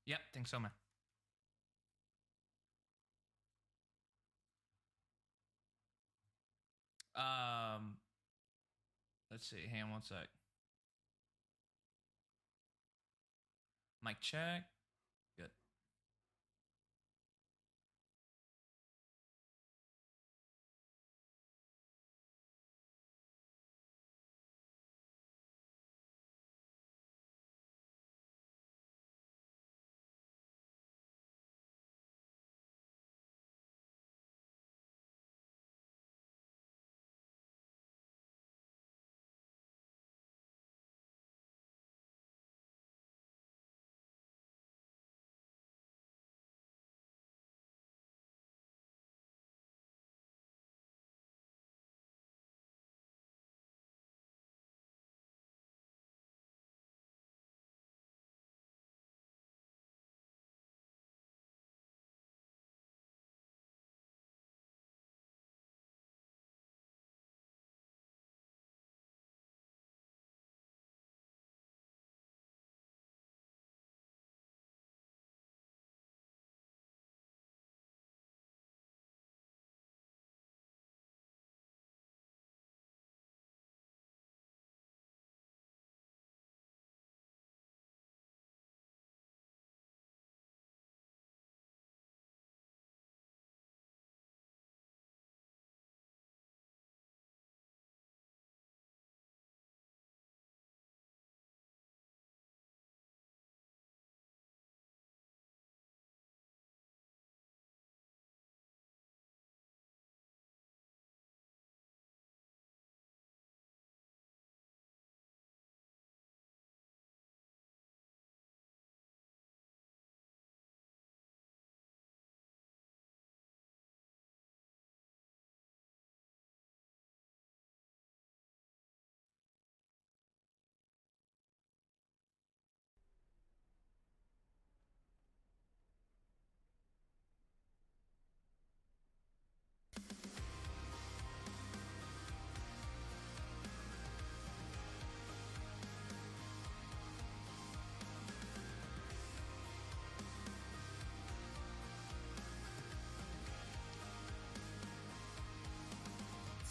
Yep, think so, man. Um, let's see. Hang on one sec. Mic check. Good.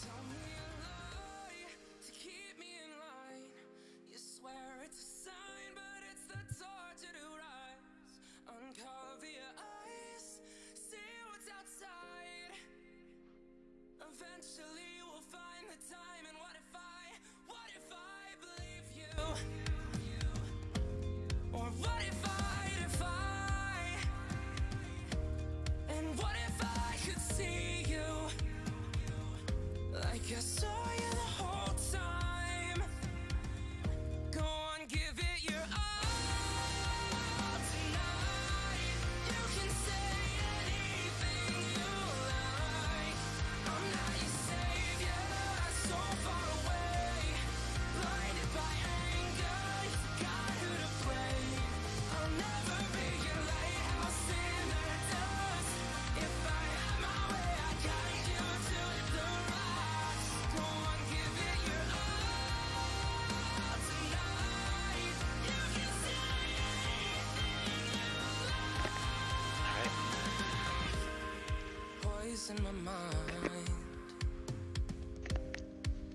Tell me a lie to keep me in line. You swear it's a sign, but it's the torture to rise. Uncover your eyes, see what's outside. Eventually we'll find the time. And what if I believe you? Or what if and what if I could see you? Like I saw you the whole time. Go on, give it your all tonight. You can say anything you like. I'm not your savior, so far away. Blinded by anger, you forgot who to blame. I'll never be your lighthouse in the dust. If I had my way, I'd guide you to the rocks. Go on, give it your all tonight. You can say anything you like. Poison my mind.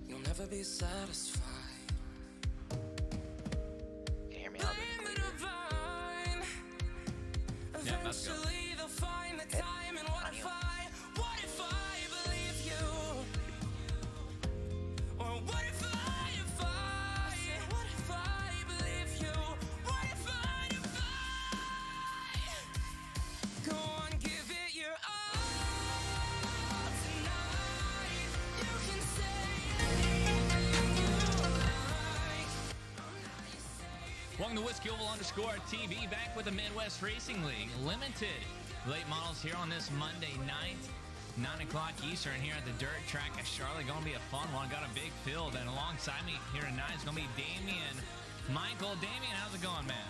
You'll never be satisfied. Can you hear me out Blame there? the divine. Yeah, that's good. Eventually they'll find the time. And what if I believe you? Or what if I believe you? What if I go on, give it your all tonight. You can say anything you like. I'm not your savior. Welcome to Whiskey Oval _TV, back with the Midwest Racing League Limited late models here on this Monday night, 9 o'clock Eastern, here at the dirt track at Charlotte. Going to be a fun one. Got a big field, and alongside me here tonight is going to be Damian. Michael, Damian, how's it going, man?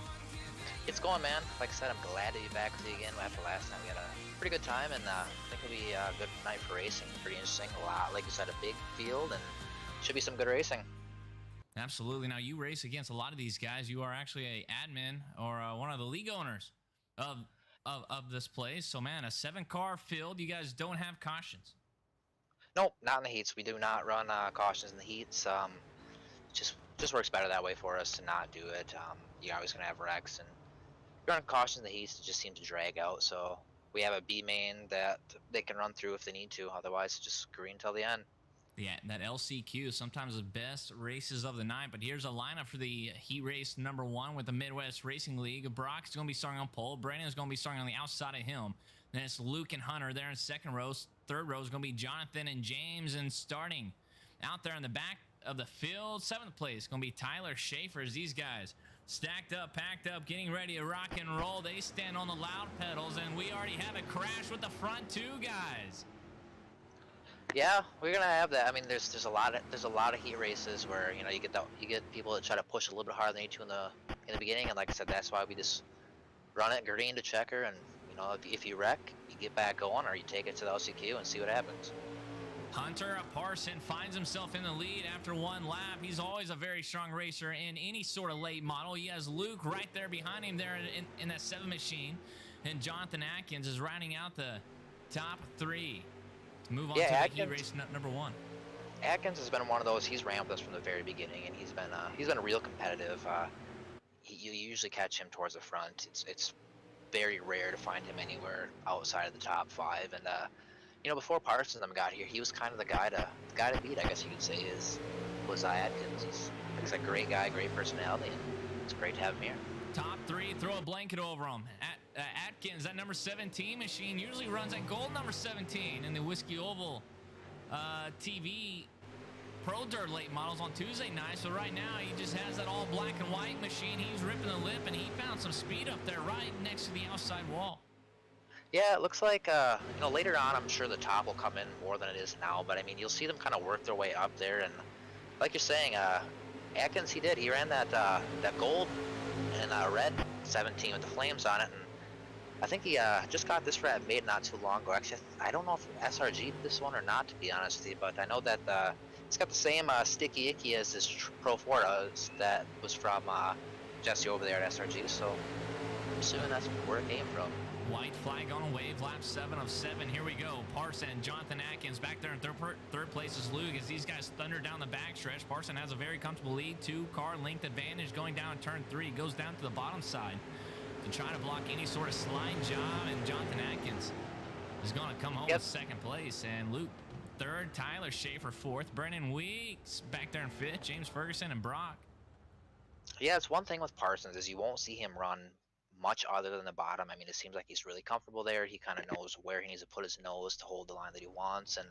It's going, man. Like I said, I'm glad to be back with you again. After last night, we had a pretty good time, and I think it'll be a good night for racing. Pretty interesting. A lot, like you said, a big field, and should be some good racing. Absolutely. Now, you race against a lot of these guys. You are actually a admin or one of the league owners. of of this place. So man, a 7-car field. You guys don't have cautions. Nope, not in the heats. We do not run cautions in the heats. Just works better that way for us to not do it. You're always gonna have wrecks, and if you run cautions in the heats, it just seems to drag out. So we have a B main that they can run through if they need to. Otherwise, just green till the end. Yeah, that LCQ, sometimes the best races of the night. But here's a lineup for the heat race number 1 with the Midwest Racing League. Brock's going to be starting on pole. Brandon's going to be starting on the outside of him. Then it's Luke and Hunter there in second row. Third row is going to be Jonathan and James. And starting out there in the back of the field, 7th place, going to be Tyler Schaefer. As these guys stacked up, packed up, getting ready to rock and roll. They stand on the loud pedals, and we already have a crash with the front 2 guys. Yeah, we're gonna have that. I mean, there's a lot of heat races where you get people that try to push a little bit harder than they need to in the beginning, and like I said, that's why we just run it green to checker, and if you wreck, you get back going, or you take it to the LCQ and see what happens. Hunter Parson finds himself in the lead after 1 lap. He's always a very strong racer in any sort of late model. He has Luke right there behind him there in that 7 machine, and Jonathan Atkins is rounding out the top 3. Move on to the heat race number 1. Atkins has been one of those. He's ran with us from the very beginning, and he's been real competitive. You usually catch him towards the front. It's very rare to find him anywhere outside of the top 5. And before Parsons got here, he was kind of the guy to beat, I guess you could say, was Atkins. He's a great guy, great personality, and it's great to have him here. Top 3, throw a blanket over him. Atkins, that number 17 machine, usually runs at gold number 17 in the Whiskey Oval TV Pro Dirt late models on Tuesday night. So right now, he just has that all black and white machine. He's ripping the lip, and he found some speed up there right next to the outside wall. Yeah, it looks like, later on, I'm sure the top will come in more than it is now. But, I mean, you'll see them kind of work their way up there. And like you're saying, Atkins, he ran that gold and red 17 with the flames on it. And I think he just got this rat made not too long ago. Actually, I don't know if SRG'd this one or not, to be honest with you. But I know that it's got the same sticky icky as this Pro 4 does that was from Jesse over there at SRG. So I'm assuming that's where it came from. White flag on a wave, lap 7 of 7. Here we go. Parson, Jonathan Atkins back there in third place is Luke as these guys thunder down the backstretch. Parson has a very comfortable lead, 2-car length advantage going down turn 3. Goes down to the bottom side to try to block any sort of slide job, and Jonathan Atkins is going to come home with 2nd place, and Luke 3rd, Tyler Schaefer 4th, Brennan Weeks back there in 5th, James Ferguson and Brock. Yeah, it's one thing with Parsons is you won't see him run much other than the bottom. I mean, it seems like he's really comfortable there. He kind of knows where he needs to put his nose to hold the line that he wants, and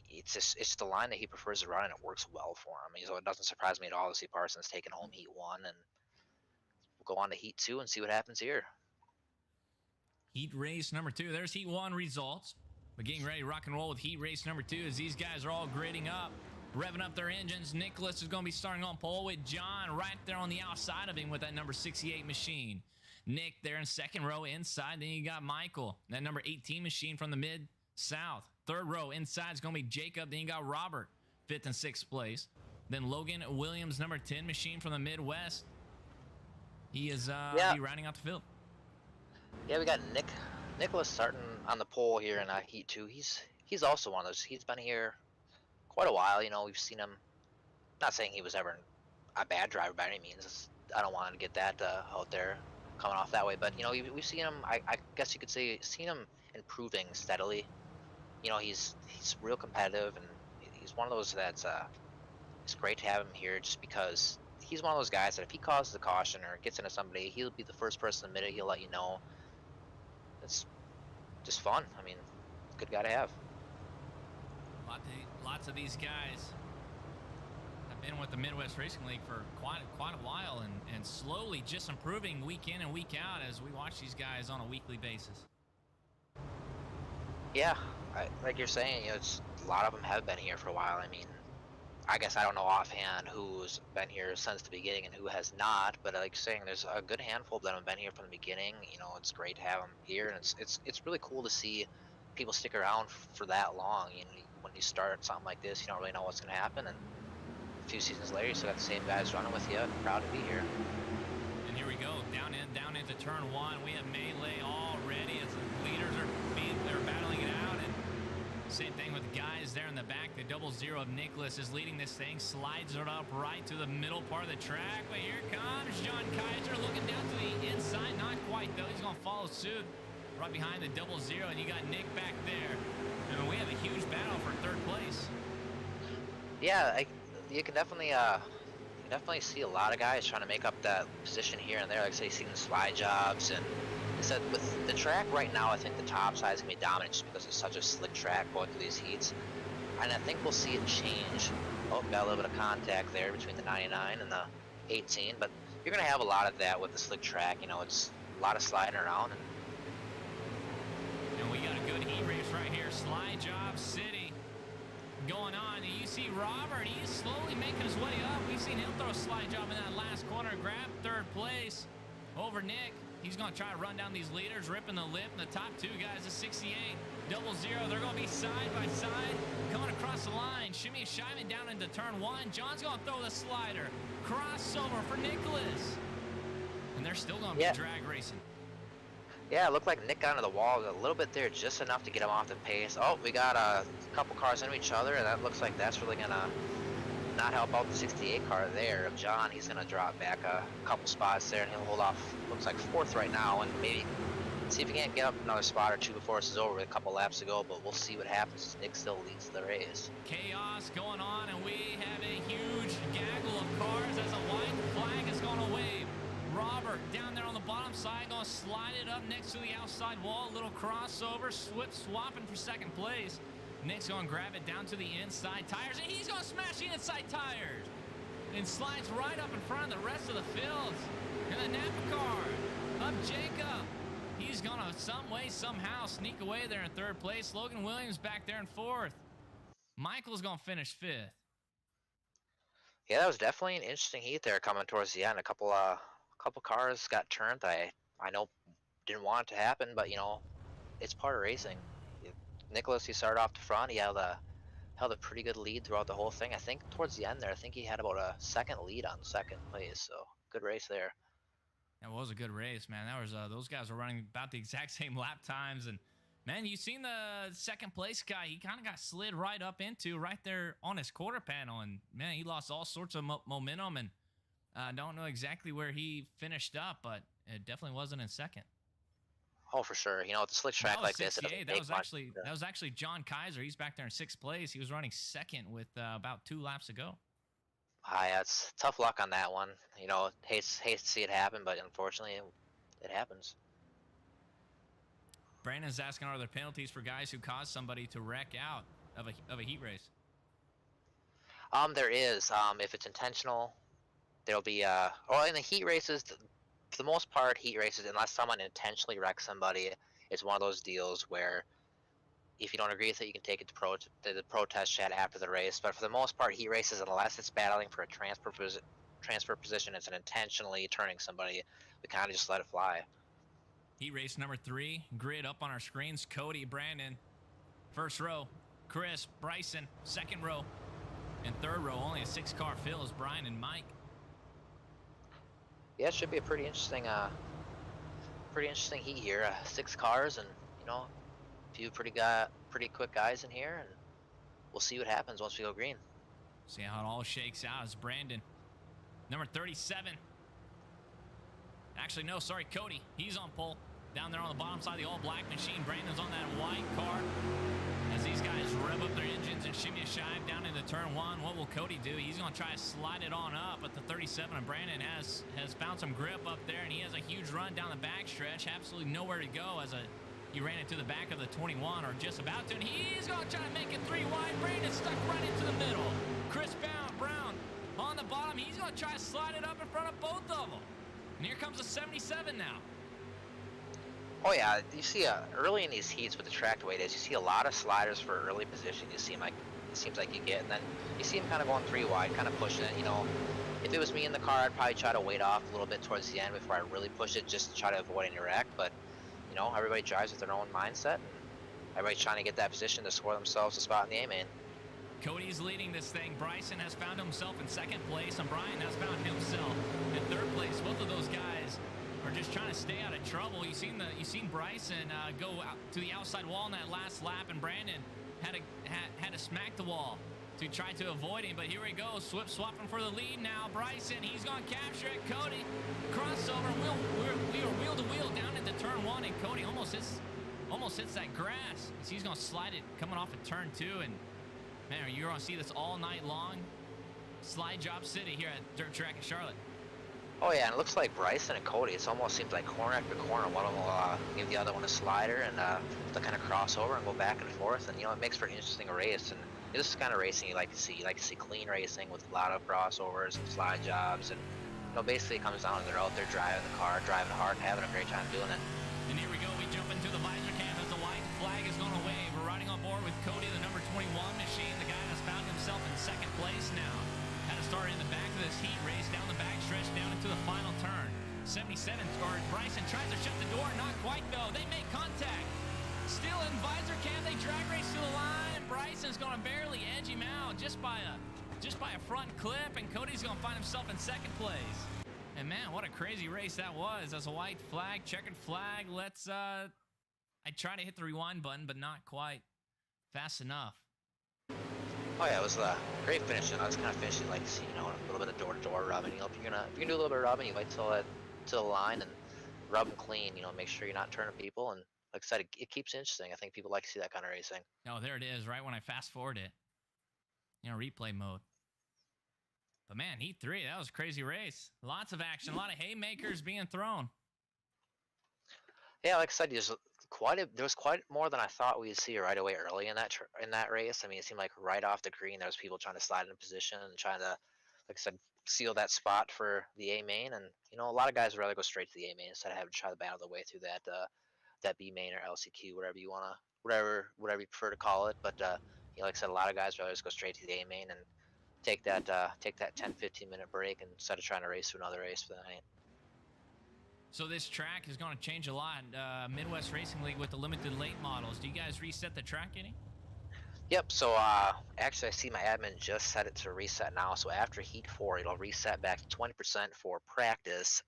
it's the line that he prefers to run, and it works well for him. So it doesn't surprise me at all to see Parsons taking home heat 1, and we'll go on to heat 2 and see what happens here. Heat race number 2. There's heat 1 results. We're getting ready to rock and roll with heat race number 2 as these guys are all grading up, revving up their engines. Nicholas is going to be starting on pole with John right there on the outside of him with that number 68 machine. Nick there in 2nd row inside. Then you got Michael, that number 18 machine from the Mid-South. 3rd row inside is going to be Jacob. Then you got Robert, 5th and 6th place. Then Logan Williams, number 10 machine from the Midwest. He is be rounding out the field. Yeah, we got Nicholas starting on the pole here in heat 2. He's also one of those. He's been here quite a while. We've seen him. Not saying he was ever a bad driver by any means. I don't want to get that out there coming off that way. But we've seen him. I guess you could say seen him improving steadily. He's real competitive, and he's one of those that's it's great to have him here just because he's one of those guys that if he causes a caution or gets into somebody, he'll be the first person to admit it. He'll let you know. It's just fun. I mean, good guy to have. Lots of these guys have been with the Midwest Racing League for quite a while, and slowly just improving week in and week out as we watch these guys on a weekly basis. Yeah, like you're saying, it's a lot of them have been here for a while. I mean, I guess I don't know offhand who's been here since the beginning and who has not, but like you're saying, there's a good handful of them have been here from the beginning. It's great to have them here, and it's really cool to see people stick around for that long. When you start something like this, you don't really know what's going to happen, and a few seasons later, you still got the same guys running with you. I'm proud to be here. And here we go, down into turn one. We have melee already as the leaders they're battling it out. And same thing with the guys there in the back. The 00 of Nicholas is leading this thing. Slides it up right to the middle part of the track. But here comes John Kaiser looking down to the inside. Not quite, though. He's going to follow suit right behind the 00. And you got Nick back there. And we have a huge battle for third place. Yeah, you can definitely see a lot of guys trying to make up that position here and there. Like I say, seeing the slide jobs, and I said with the track right now, I think the top side is gonna be dominant just because it's such a slick track going through these heats. And I think we'll see it change. Oh, got a little bit of contact there between the 99 and the 18, but you're gonna have a lot of that with the slick track. You know, it's a lot of sliding around. And we got a good heat race right here. Slide job city going on. And you see Robert, he's slowly making his way up. We've seen him throw a slide job in that last corner, grab third place over Nick. He's going to try to run down these leaders, ripping the lip. And the top two guys, the 68, 00, they're going to be side by side, coming across the line. Shimmy Shivan down into turn one. John's going to throw the slider. Crossover for Nicholas. And they're still going to be drag racing. Yeah, it looked like Nick got into the wall a little bit there, just enough to get him off the pace. Oh, we got a couple cars into each other, and that looks like that's really going to not help out the 68 car there of John. He's going to drop back a couple spots there, and he'll hold off, looks like fourth right now, and maybe see if he can't get up another spot or two before this is over with a couple laps to go, but we'll see what happens. Nick still leads the race. Chaos going on, and we have a huge gaggle of cars as a white flag is going to wave. Robert down there on the bottom side, going to slide it up next to the outside wall. Little crossover, swapping for second place. Nick's going to grab it down to the inside tires, and he's going to smash the inside tires. And slides right up in front of the rest of the field. And the Napa car of Jacob. He's going to some way, somehow sneak away there in third place. Logan Williams back there in fourth. Michael's going to finish fifth. Yeah, that was definitely an interesting heat there coming towards the end. A couple cars got turned. I know didn't want it to happen, but you know, it's part of racing. Nicholas, he started off the front. He held a pretty good lead throughout the whole thing. I think towards the end there, I think he had about a second lead on second place. So good race there. That was a good race, man. That was those guys were running about the exact same lap times, and man, you seen the second place guy? He kind of got slid right up into right there on his quarter panel, and man, he lost all sorts of momentum, and don't know exactly where he finished up, but it definitely wasn't in second. Oh, for sure. You know, with a slick track like this, that was actually John Kaiser. He's back there in sixth place. He was running second with about 2 laps to go. Yeah, it's tough luck on that one. You know, hate to see it happen, but unfortunately, it happens. Brandon's asking, are there penalties for guys who cause somebody to wreck out of a heat race? There is. If it's intentional, there'll be well, in the heat races, for the most part, heat races, unless someone intentionally wrecks somebody, it's one of those deals where if you don't agree with it, you can take it to the protest chat after the race. But for the most part, heat races, unless it's battling for a transfer position, it's an intentionally turning somebody, we kind of just let it fly. Heat race number 3, grid up on our screens. Cody, Brandon, first row. Chris, Bryson, second row. And third row, only a 6-car fill is Brian and Mike. Yeah, it should be a pretty interesting heat here. 6 cars, and you know, a few pretty quick guys in here, and we'll see what happens once we go green. See how it all shakes out as Brandon, number 37. Actually, no, sorry, Cody. He's on pole. Down there on the bottom side of the all-black machine. Brandon's on that white car. As these guys rev up their engines and shimmy a shive down into turn 1, what will Cody do? He's going to try to slide it on up, but the 37 of Brandon has found some grip up there, and he has a huge run down the backstretch. Absolutely nowhere to go as he ran into the back of the 21, or just about to, and he's going to try to make it 3 wide. Brandon stuck right into the middle. Chris Brown on the bottom. He's going to try to slide it up in front of both of them. And here comes the 77 now. Oh yeah, you see early in these heats with the track the way it is, you see a lot of sliders for early position. It seems like you get, and then you see him kind of going 3 wide, kind of pushing it. You know, if it was me in the car, I'd probably try to wait off a little bit towards the end before I really push it, just to try to avoid any wreck. But you know, everybody drives with their own mindset, and everybody's trying to get that position to score themselves a spot in the A-main. Cody's leading this thing. Bryson has found himself in second place, and Brian has found himself in third place. Both of those guys are just trying to stay out of trouble. You seen Bryson go out to the outside wall in that last lap, and Brandon had to smack the wall to try to avoid him. But here we go, swapping for the lead now. Bryson, he's going to capture it. Cody, crossover. We are wheel to wheel down into turn 1, and Cody almost hits that grass. He's going to slide it coming off of turn 2, and man, you're going to see this all night long. Slide job city here at Dirt Track in Charlotte. Oh yeah, and it looks like Bryson and Cody, it almost seems like corner after corner. One of them will give the other one a slider, and they'll kind of cross over and go back and forth, and it makes for an interesting race. And this is the kind of racing you like to see. You like to see clean racing with a lot of crossovers and slide jobs, and basically it comes down to they're out there driving the car, driving hard, and having a great time doing it. And here we go, we jump into the visor cam as the white flag is going to wave. We're riding on board with Cody, the number 21 machine, the guy that's found himself in second place now. Had to start in the back of this heat race, down the back stretch, down into the final turn. 77 or Bryson tries to shut the door, not quite though. They make contact. Still in visor cam, they drag race to the line, and Bryson's going to barely edge him out just by a front clip, and Cody's going to find himself in second place. And man, what a crazy race that was. That's a white flag, checkered flag. Let's I try to hit the rewind button, but not quite fast enough. Oh yeah, it was a great finish. I was kind of finishing like a little bit of door-to-door rubbing. If you can do a little bit of rubbing, you wait till to the line and rub them clean. Make sure you're not turning people. And like I said, it keeps it interesting. I think people like to see that kind of racing. Oh, there it is, right when I fast forward it. Replay mode. But man, Heat 3, that was a crazy race. Lots of action, a lot of haymakers being thrown. Yeah, like I said, there was quite more than I thought we'd see right away early in that race. I mean, it seemed like right off the green there was people trying to slide in position and trying to, like I said, seal that spot for the A main. And a lot of guys would rather go straight to the A main instead of having to try to battle their way through that B main or LCQ, whatever you prefer to call it. But like I said, a lot of guys would rather just go straight to the A main and take that 10-15 minute break instead of trying to race to another race for the night. So this track is going to change a lot. Midwest Racing League with the limited late models. Do you guys reset the track any? Yep. So actually, I see my admin just set it to reset now. So after Heat 4, it'll reset back to 20% for practice.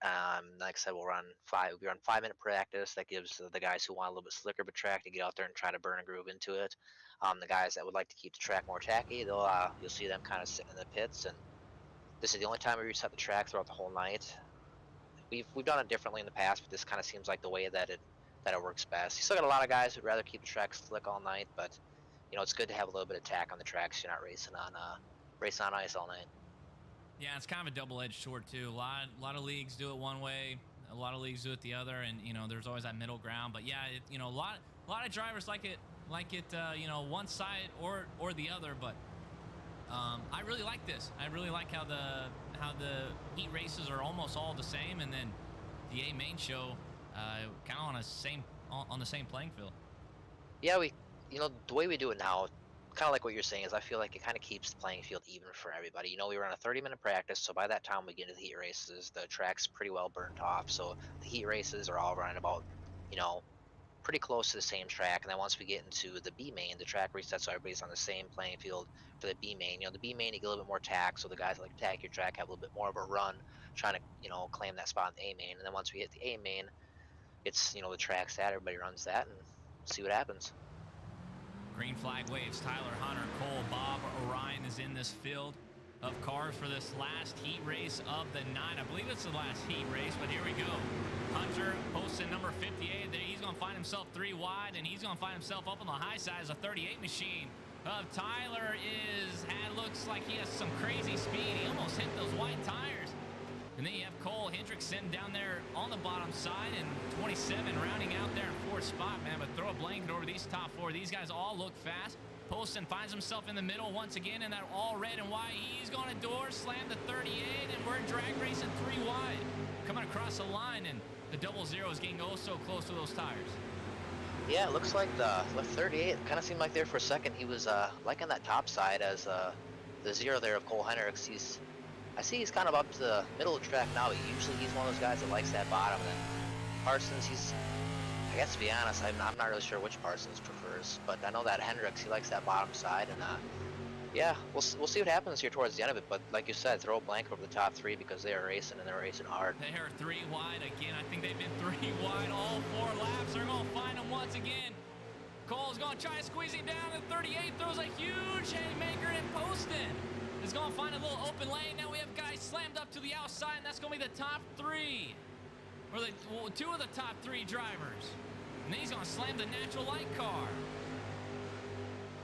Like I said, we run 5-minute practice. That gives the guys who want a little bit slicker of a track to get out there and try to burn a groove into it. The guys that would like to keep the track more tacky, you'll see them kind of sitting in the pits. And this is the only time we reset the track throughout the whole night. We've done it differently in the past, but this kind of seems like the way that it works best. You still got a lot of guys who'd rather keep the track slick all night, but it's good to have a little bit of tack on the track so you're not racing on ice all night. Yeah, it's kind of a double-edged sword too. A lot of leagues do it one way, a lot of leagues do it the other, and there's always that middle ground. But yeah, a lot of drivers like it one side or the other. But I really like this. I really like how the heat races are almost all the same, and then the A main show kind of on the same playing field. Yeah, the way we do it now, kind of like what you're saying, is I feel like it kind of keeps the playing field even for everybody. We run a 30-minute practice, so by that time we get into the heat races, the track's pretty well burnt off. So the heat races are all running about, pretty close to the same track. And then once we get into the B main, the track resets so everybody's on the same playing field for the B main. The B main, you get a little bit more tack, so the guys that like to tack your track have a little bit more of a run trying to, claim that spot in the A main. And then once we hit the A main, it's, the track set, everybody runs that and see what happens. Green flag waves. Tyler, Hunter, Cole, Bob, Orion is in this field of cars for this last heat race of the night. I believe it's the last heat race, but here we go. Hunter posting number 58 there. He's going to find himself 3 wide, and he's going to find himself up on the high side as a 38 machine of Tyler looks like he has some crazy speed. He almost hit those white tires. And then you have Cole Hendrickson down there on the bottom side, and 27 rounding out there in 4th spot, man. But throw a blanket over these top 4. These guys all look fast. Poston finds himself in the middle once again in that all red and white. He's going to door slam the 38, and we're drag racing 3 wide. Coming across the line, and the 00 is getting oh so close to those tires. Yeah, it looks like the 38 kind of seemed like there for a second. He was like on that top side as the 0 there of Cole Hendricks. I see he's kind of up to the middle of the track now. Usually he's one of those guys that likes that bottom. And then Parsons, I guess to be honest, I'm not really sure which Parsons prefers, but I know that Hendricks, he likes that bottom side. And Yeah, we'll see what happens here towards the end of it. But like you said, throw a blanket over the top three because they are racing and they're racing hard. They are 3 wide again. I think they've been 3 wide all 4 laps. They're going to find him once again. Cole's going to try to squeeze him down at 38. Throws a huge haymaker in Poston. Is going to find a little open lane. Now we have guys slammed up to the outside, and that's going to be the top 3. Or well, 2 of the top 3 drivers. And then he's going to slam the natural light car.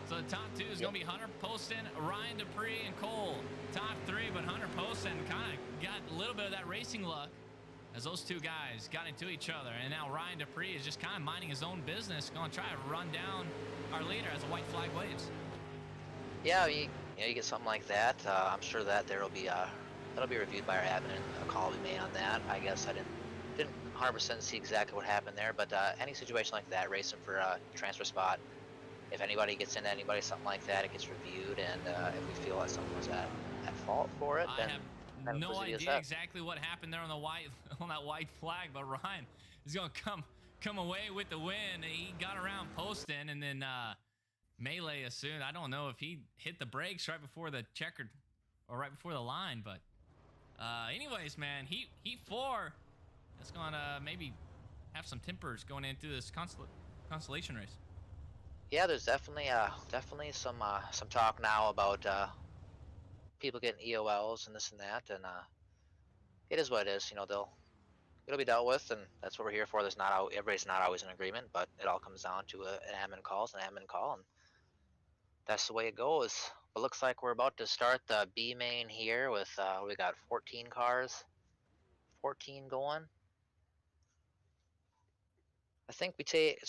So the top 2 is going to be Hunter Poston, Ryan Dupree, and Cole. Top 3, but Hunter Poston kind of got a little bit of that racing luck as those 2 guys got into each other. And now Ryan Dupree is just kind of minding his own business, going to try to run down our leader as the white flag waves. Yeah, you get something like that. I'm sure that that'll be reviewed by our admin and a call will be made on that. I guess I didn't 100% see exactly what happened there, but any situation like that, racing for a transfer spot, if anybody gets into anybody, something like that, it gets reviewed, and if we feel like someone was at fault for it, then I have no idea exactly what happened there on that white flag, but Ryan is going to come away with the win. He got around Poston and then melee as soon. I don't know if he hit the brakes right before the checkered or right before the line, but anyways, man, Heat 4. That's going to maybe have some tempers going into this consolation race. Yeah, there's definitely some talk now about people getting EOLs and this and that, and it is what it is. You know, it'll be dealt with, and that's what we're here for. Everybody's not always in agreement, but it all comes down to an admin call, and that's the way it goes. It looks like we're about to start the B main here with we got 14 cars, 14 going. I think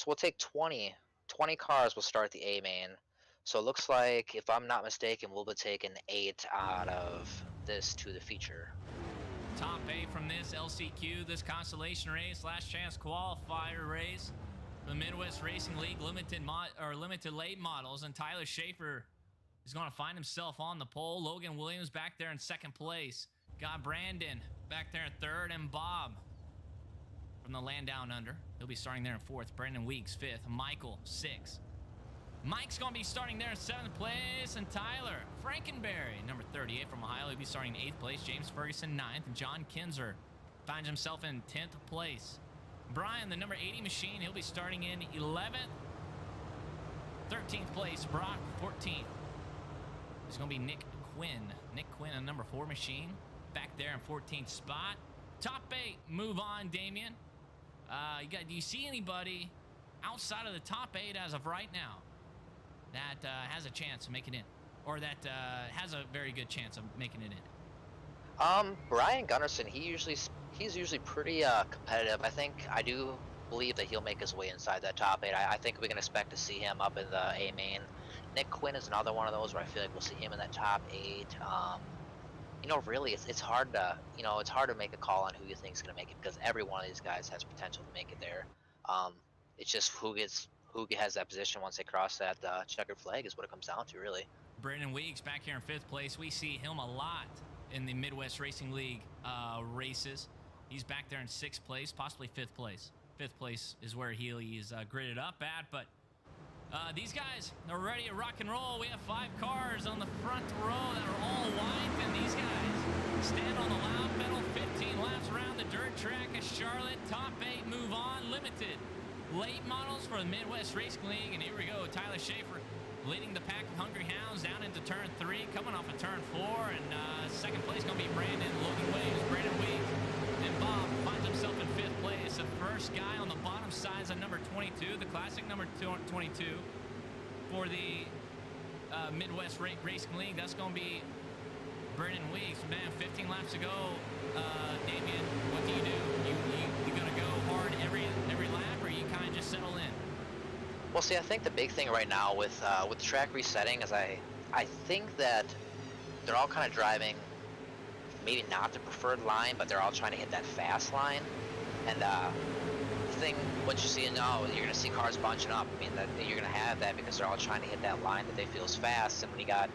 we'll take 20 cars will start the A main. So it looks like, if I'm not mistaken, we'll be taking 8 out of this to the feature. Top 8 from this LCQ, this consolation race, last chance qualifier race. The Midwest Racing League limited late models, and Tyler Schaefer is going to find himself on the pole. Logan Williams back there in 2nd place. Got Brandon back there in 3rd, and Bob from the land down under. He'll be starting there in 4th. Brendan Weeks 5th. Michael 6th. Mike's going to be starting there in 7th place, and Tyler Frankenberry, number 38 from Ohio, he'll be starting in 8th place. James Ferguson 9th, and John Kinzer finds himself in 10th place. Brian, the number 80 machine, he'll be starting in 11th. 13th place, Brock 14th. It's going to be Nick Quinn. Nick Quinn, a number 4 machine, back there in 14th spot. Top 8, move on, Damien. Do you see anybody outside of the top 8 as of right now that has a chance of making it in, or that has a very good chance of making it in? Brian Gunnarsson, he's usually pretty competitive. I do believe that he'll make his way inside that top 8. I think we can expect to see him up in the A main. Nick Quinn is another one of those where I feel like we'll see him in that top 8. Really, it's hard to make a call on who you think is going to make it, because every one of these guys has potential to make it there. It's just who has that position once they cross that checkered flag is what it comes down to, really. Brandon Weeks back here in 5th place. We see him a lot in the Midwest Racing League races. He's back there in 6th place, possibly 5th place. 5th place is where he's gridded up at, but these guys are ready to rock and roll. We have 5 cars on the front row that are all white, and these guys stand on the loud pedal. 15 laps around the dirt track at Charlotte. Top 8 move on, limited late models for the Midwest Racing League, and here we go. Tyler Schaefer leading the pack of Hungry Hounds down into turn 3, coming off of turn 4, and 2nd place going to be Brandon Weeks. And Bob finds himself in 5th place. The first guy on the bottom side is a number 22, the classic number 22 for the Midwest Racing League. That's going to be Brendan Weeks. Man, 15 laps to go. Damien, what do? You going to go hard every lap, or you kind of just settle in? Well, see, I think the big thing right now with the track resetting is I think that they're all kind of driving maybe not the preferred line, but they're all trying to hit that fast line. And the thing, what you see now, you're going to see cars bunching up. I mean, that you're going to have that because they're all trying to hit that line that they feel is fast. And when you got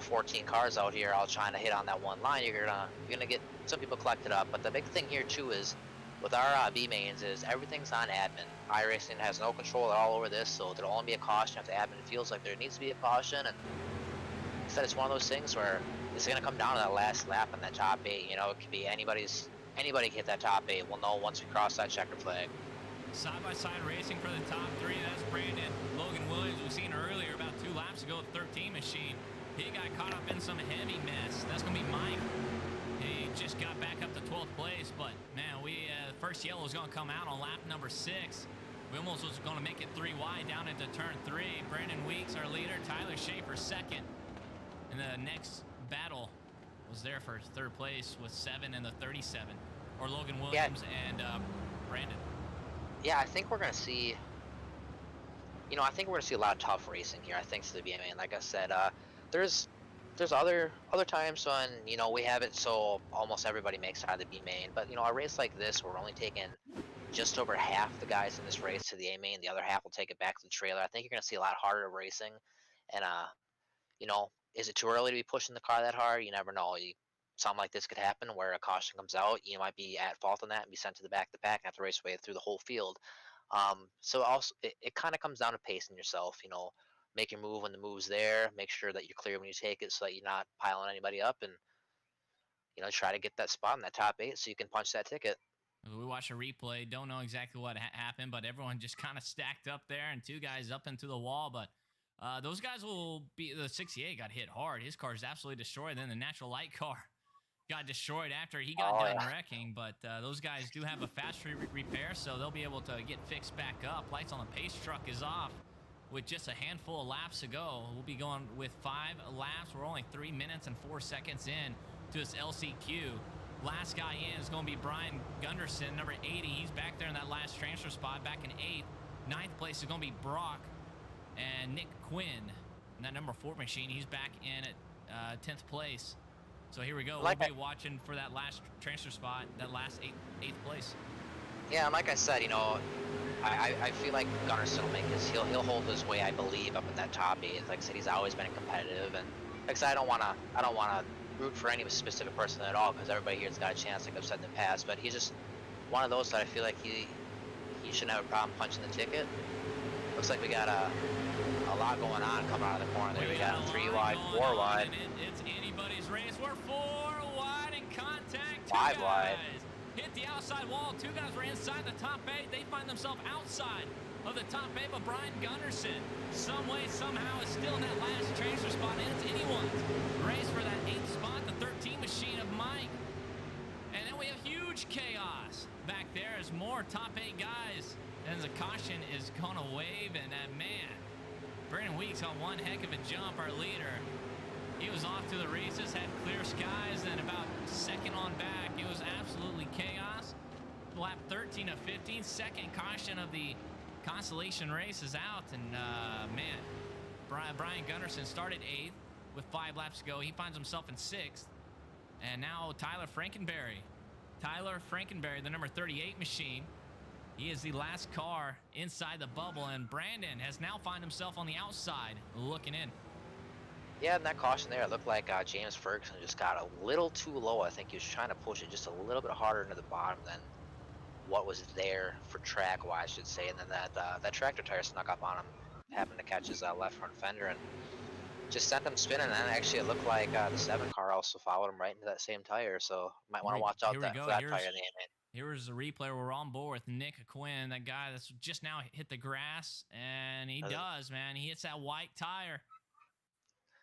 14 cars out here all trying to hit on that one line, you're gonna get some people collected up. But the big thing here too is with our B mains is everything's on admin. iRacing has no control at all over this, so there'll only be a caution if the admin feels like there needs to be a caution. And I said, it's one of those things where it's gonna come down to that last lap in that top 8. You know, it could be anybody can hit that top 8. We'll know once we cross that checker flag. Side-by-side racing for the top 3. That's Brandon. Logan Williams, we've seen earlier about 2 laps ago, the 13 machine. He got caught up in some heavy mess. That's going to be Mike. He just got back up to 12th place, but, man, the first yellow was going to come out on lap number 6. We almost was going to make it 3 wide down into turn 3. Brandon Weeks, our leader. Tyler Schaefer, second. And the next battle was there for 3rd place with 7 and the 37. Or Logan Williams and Brandon. Yeah, I think we're gonna see. You know, I think we're gonna see a lot of tough racing here. I think to the BMA, and like I said, there's other times when we have it so almost everybody makes it out of the B main. But a race like this, we're only taking just over half the guys in this race to the A main. The other half will take it back to the trailer. I think you're gonna see a lot harder racing, and is it too early to be pushing the car that hard? You never know. Something like this could happen where a caution comes out. You might be at fault on that and be sent to the back of the pack and have to race away through the whole field. So also it kind of comes down to pacing yourself. Make your move when the move's there. Make sure that you're clear when you take it so that you're not piling anybody up, and try to get that spot in that top 8 so you can punch that ticket. We watched a replay. Don't know exactly what happened, but everyone just kind of stacked up there and 2 guys up into the wall. But those guys will be. The 68 got hit hard. His car is absolutely destroyed. Then the natural light car got destroyed after he got done wrecking, but those guys do have a fast repair, so they'll be able to get fixed back up. Lights on the pace truck is off with just a handful of laps to go. We'll be going with 5 laps. We're only 3 minutes and 4 seconds in to this LCQ. Last guy in is going to be Brian Gunderson, number 80. He's back there in that last transfer spot, back in 8th. 9th place is going to be Brock and Nick Quinn. And that number 4 machine, he's back in at 10th place. So here we go. We'll be watching for that last transfer spot, that last 8th place. Yeah, and like I said, I feel like Gunnarsson will make his. He'll hold his way, I believe, up in that top 8. Like I said, he's always been competitive, and like I said, I don't wanna root for any specific person at all because everybody here's got a chance, like I've said in the past. But he's just one of those that I feel like he shouldn't have a problem punching the ticket. Looks like we got a lot going on coming out of the corner there. We got 3 wide, 4 wide. It's anybody's race. We're 4 wide in contact. 5 wide. Hit the outside wall. 2 guys were inside the top 8. They find themselves outside of the top 8, but Brian Gunderson, some way, somehow, is still in that last transfer spot, and it's anyone's race for that 8th spot, the 13 machine of Mike. And then we have huge chaos back there as more top 8 guys. And the caution is going to wave, and man, Brandon Weeks on one heck of a jump, our leader. He was off to the races, had clear skies, and about second on back, it was absolutely chaos. Lap 13 of 15, second caution of the Constellation race is out, and man, Brian Gunderson started 8th with 5 laps to go. He finds himself in 6th, and now Tyler Frankenberry. Tyler Frankenberry, the number 38 machine. He is the last car inside the bubble, and Brandon has now found himself on the outside looking in. Yeah, and that caution there, it looked like James Ferguson just got a little too low. I think he was trying to push it just a little bit harder into the bottom than what was there for track-wise, I should say. And then that tractor tire snuck up on him, happened to catch his left front fender and just sent him spinning. And then actually it looked like the 7 car also followed him right into that same tire, so might want to watch out for that tire in the end. Here's the replay where we're on board with Nick Quinn, that guy that's just now hit the grass, and he does, man. He hits that white tire.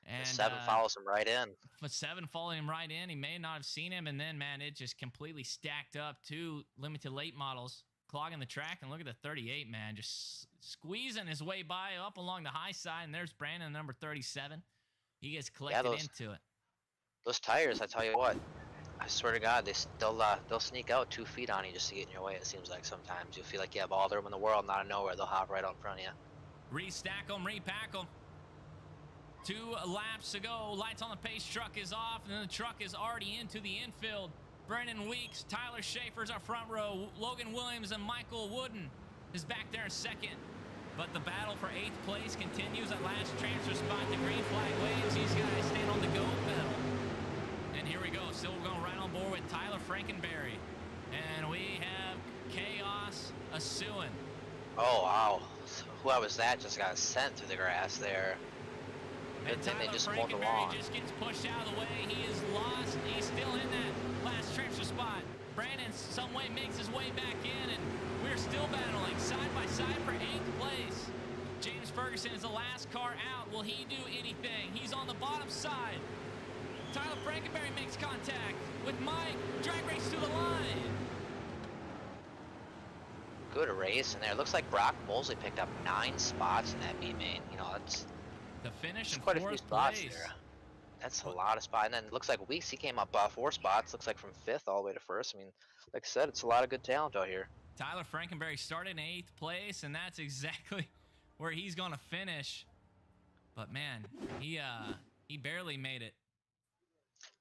And 7 follows him right in. But 7 following him right in. He may not have seen him, and then, man, it just completely stacked up. 2 limited late models clogging the track. And look at the 38, man, just squeezing his way by up along the high side. And there's Brandon, number 37. He gets collected into it. Those tires, I tell you what, I swear to God, they'll sneak out 2 feet on you just to get in your way. It seems like sometimes you'll feel like you have all the room in the world, and out of nowhere they'll hop right out in front of you. Restack them, repack them. 2 laps to go. Lights on the pace truck is off, and then the truck is already into the infield. Brandon Weeks, Tyler Schaefer's our front row. Logan Williams and Michael Wooden is back there in second. But the battle for 8th place continues. At last transfer spot, the green flag waves. These guys stand on the go pedal. And here we go. Still going right on board with Tyler Frankenberry. And we have chaos ensuing. Oh, wow. Whoever was that just got sent through the grass there. Good And thing they Tyler just mowed the Frankenberry lawn. just gets pushed out of the way. He is lost. He's still in that last transfer spot. Brandon some way makes his way back in, and we're still battling side by side for 8th place. James Ferguson is the last car out. Will he do anything? He's on the bottom side. Tyler Frankenberry makes contact with Mike. Drag race to the line. Good race in there. Looks like Brock Mosley picked up 9 spots in that B main. You know, that's The finish in quite a few 4th spots place. there. That's a lot of spots. And then looks like Weeks, he came up 4 spots. Looks like from 5th all the way to 1st. I mean, like I said, it's a lot of good talent out here. Tyler Frankenberry started in 8th place, and that's exactly where he's going to finish. But man, he barely made it.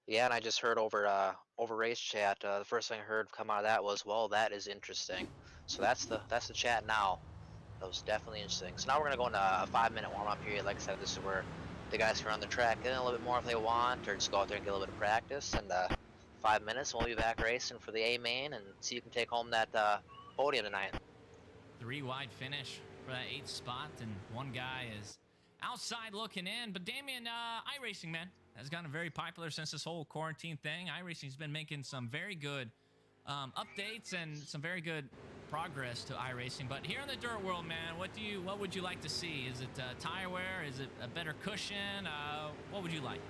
Yeah, and I just heard over race chat. The first thing I heard come out of that was, "Well, that is interesting." So that's the chat now. That was definitely interesting. So now we're gonna go into a 5-minute warm-up period. Like I said, this is where the guys can run the track in a little bit more if they want, or just go out there and get a little bit of practice. And 5 minutes, and we'll be back racing for the A main, and see who can take home that podium tonight. 3 wide finish for that 8th spot, and one guy is outside looking in. But Damien, iRacing, man, has gotten very popular since this whole quarantine thing. iRacing's been making some very good updates and some very good progress to iRacing. But here in the dirt world, man, what would you like to see? Is it tire wear? Is it a better cushion? What would you like?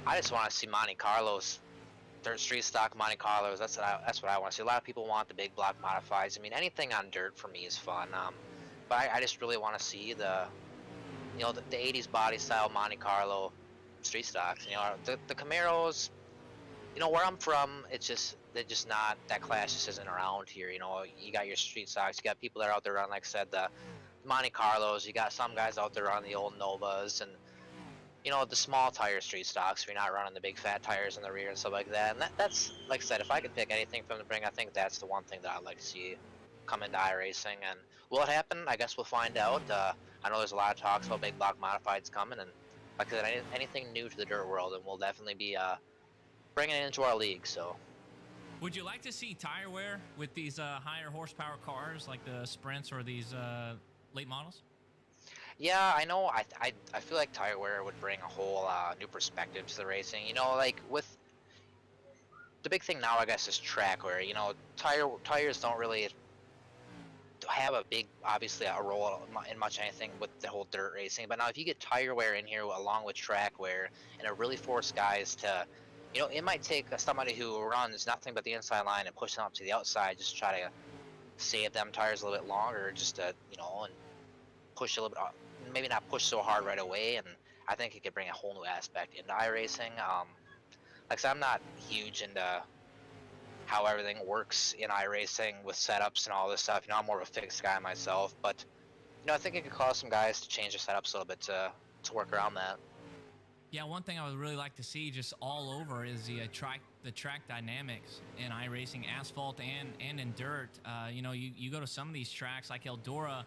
I just want to see Monte Carlos, dirt street stock Monte Carlos. That's what I want to see. A lot of people want the big block modifieds. I mean, anything on dirt for me is fun. But I just really want to see the 80s body style Monte Carlo street stocks. You know, the Camaros. You know, where I'm from, they're just not, that class just isn't around here. You know, you got your street stocks, you got people that are out there running, like I said, the Monte Carlos, you got some guys out there on the old Novas, and you know, the small tire street stocks, if you're not running the big fat tires in the rear and stuff like that. And that's, like I said, if I could pick anything from the bring, I think that's the one thing that I'd like to see come into iRacing. And will it happen? I guess we'll find out. I know there's a lot of talks about big block modifieds coming, and like I said, anything new to the dirt world, and we'll definitely be bringing it into our league. So Would you like to see tire wear with these higher horsepower cars like the Sprints or these late models? yeah, I know. I feel like tire wear would bring a whole new perspective to the racing. You know, like with the big thing now, I guess, is track wear. You know, tires don't really have a big, obviously, a role in much anything with the whole dirt racing. But now, if you get tire wear in here along with track wear, and it really force guys to, you know, it might take somebody who runs nothing but the inside line and push them up to the outside, just try to save them tires a little bit longer, just to, you know, and push a little bit, maybe not push so hard right away. And I think it could bring a whole new aspect into iRacing. Like I said, I'm not huge into how everything works in iRacing with setups and all this stuff. You know, I'm more of a fixed guy myself, but you know, I think it could cause some guys to change their setups a little bit to work around that. Yeah, one thing I would really like to see just all over is the track dynamics in iRacing, asphalt and in dirt. You know, you go to some of these tracks like Eldora,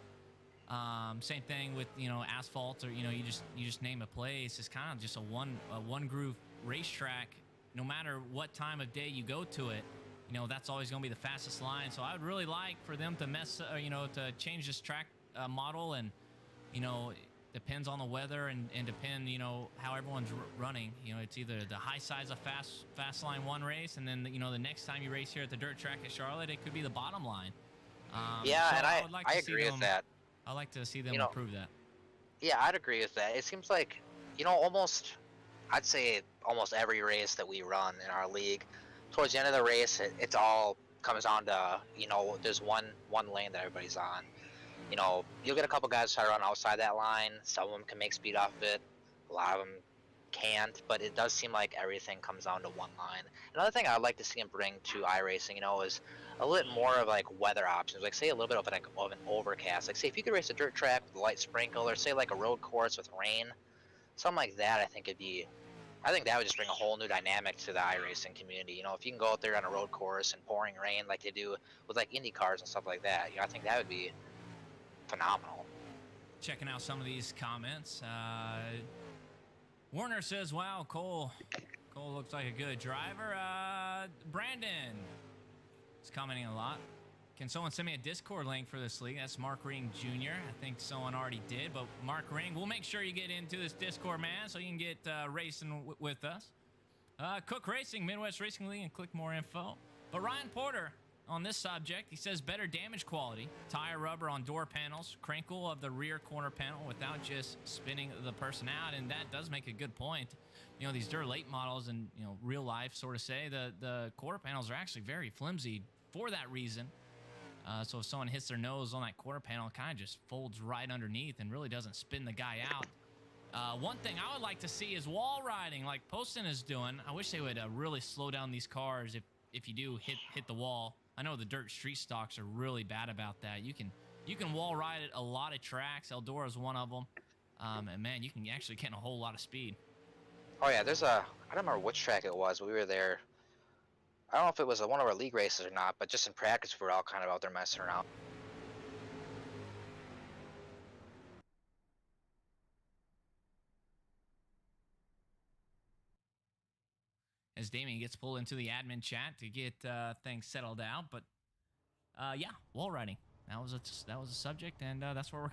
same thing with, you know, asphalt, or you know, you just name a place. It's kind of just a one groove racetrack. No matter what time of day you go to it, you know, that's always going to be the fastest line. So I would really like for them to to change this track model, and you know, depends on the weather and depend, you know, how everyone's running. You know, it's either the high size of fast line one race, and then, you know, the next time you race here at the dirt track at Charlotte, it could be the bottom line. Yeah, so and I would like to I see agree with that. I'd like to see them You know, improve that. Yeah, I'd agree with that. It seems like, you know, I'd say almost every race that we run in our league, towards the end of the race, it all comes down to, you know, there's one lane that everybody's on. You know, you'll get a couple guys try to run outside that line. Some of them can make speed off of it. A lot of them can't, but it does seem like everything comes down to one line. Another thing I'd like to see him bring to iRacing, you know, is a little bit more of like weather options. Like say a little bit of an overcast. Like say if you could race a dirt track with a light sprinkle, or say like a road course with rain, something like that. I think that would just bring a whole new dynamic to the iRacing community. You know, if you can go out there on a road course and pouring rain like they do with like Indy cars and stuff like that, you know, I think that would be phenomenal. Checking out some of these comments. Warner says, wow, Cole looks like a good driver. Brandon is commenting a lot. Can someone send me a Discord link for this league? That's Mark Ring Jr. I think someone already did, but Mark Ring, we'll make sure you get into this Discord, man, so you can get racing with us. Cook Racing, Midwest Racing League, and click more info. But Ryan Porter, on this subject, he says better damage quality, tire rubber on door panels, crinkle of the rear corner panel without just spinning the person out, and that does make a good point. You know, these dirt late models and, you know, real life sort of say the quarter panels are actually very flimsy for that reason. So if someone hits their nose on that quarter panel, it kind of just folds right underneath and really doesn't spin the guy out. One thing I would like to see is wall riding like Poston is doing. I wish they would really slow down these cars if you do hit the wall. I know the dirt street stocks are really bad about that. You can wall ride at a lot of tracks. Eldora is one of them. And man, you can actually get a whole lot of speed. Oh yeah, I don't remember which track it was. We were there. I don't know if it was one of our league races or not, but just in practice, we were all kind of out there messing around. As Damien gets pulled into the admin chat to get things settled out, but yeah, wall riding. That was a subject, and that's where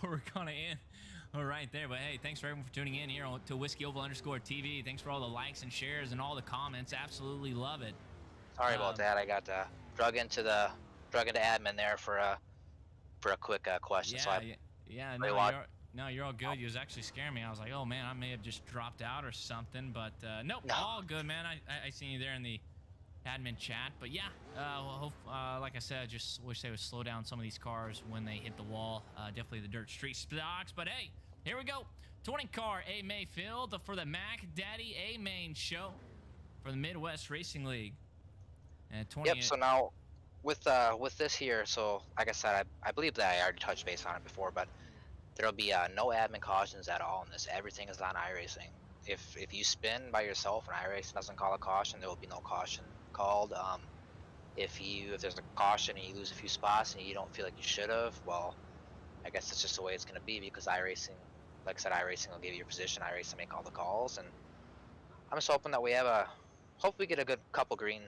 we're gonna end. All right there, but hey, thanks for everyone for tuning in here to Whiskey Oval _TV. Thanks for all the likes and shares and all the comments. Absolutely love it. Sorry about that. I got drug into admin there for a quick question. Yeah, you're all good. You was actually scaring me. I was like, oh man, I may have just dropped out or something, but nope, No. all good, man. I seen you there in the admin chat, but yeah, like I said, I just wish they would slow down some of these cars when they hit the wall. Definitely the dirt street stocks, but hey, here we go. 20 car A Mayfield for the Mac Daddy A Main show for the Midwest Racing League. And 20. Yep. So now, with this here, so like I said, I believe that I already touched base on it before, but there'll be no admin cautions at all in this. Everything is on iRacing. If you spin by yourself and iRacing doesn't call a caution, there will be no caution called. If there's a caution and you lose a few spots and you don't feel like you should have, well, I guess that's just the way it's going to be, because iRacing, like I said, iRacing will give you your position. iRacing make all the calls, and I'm just hoping that hope we get a good couple green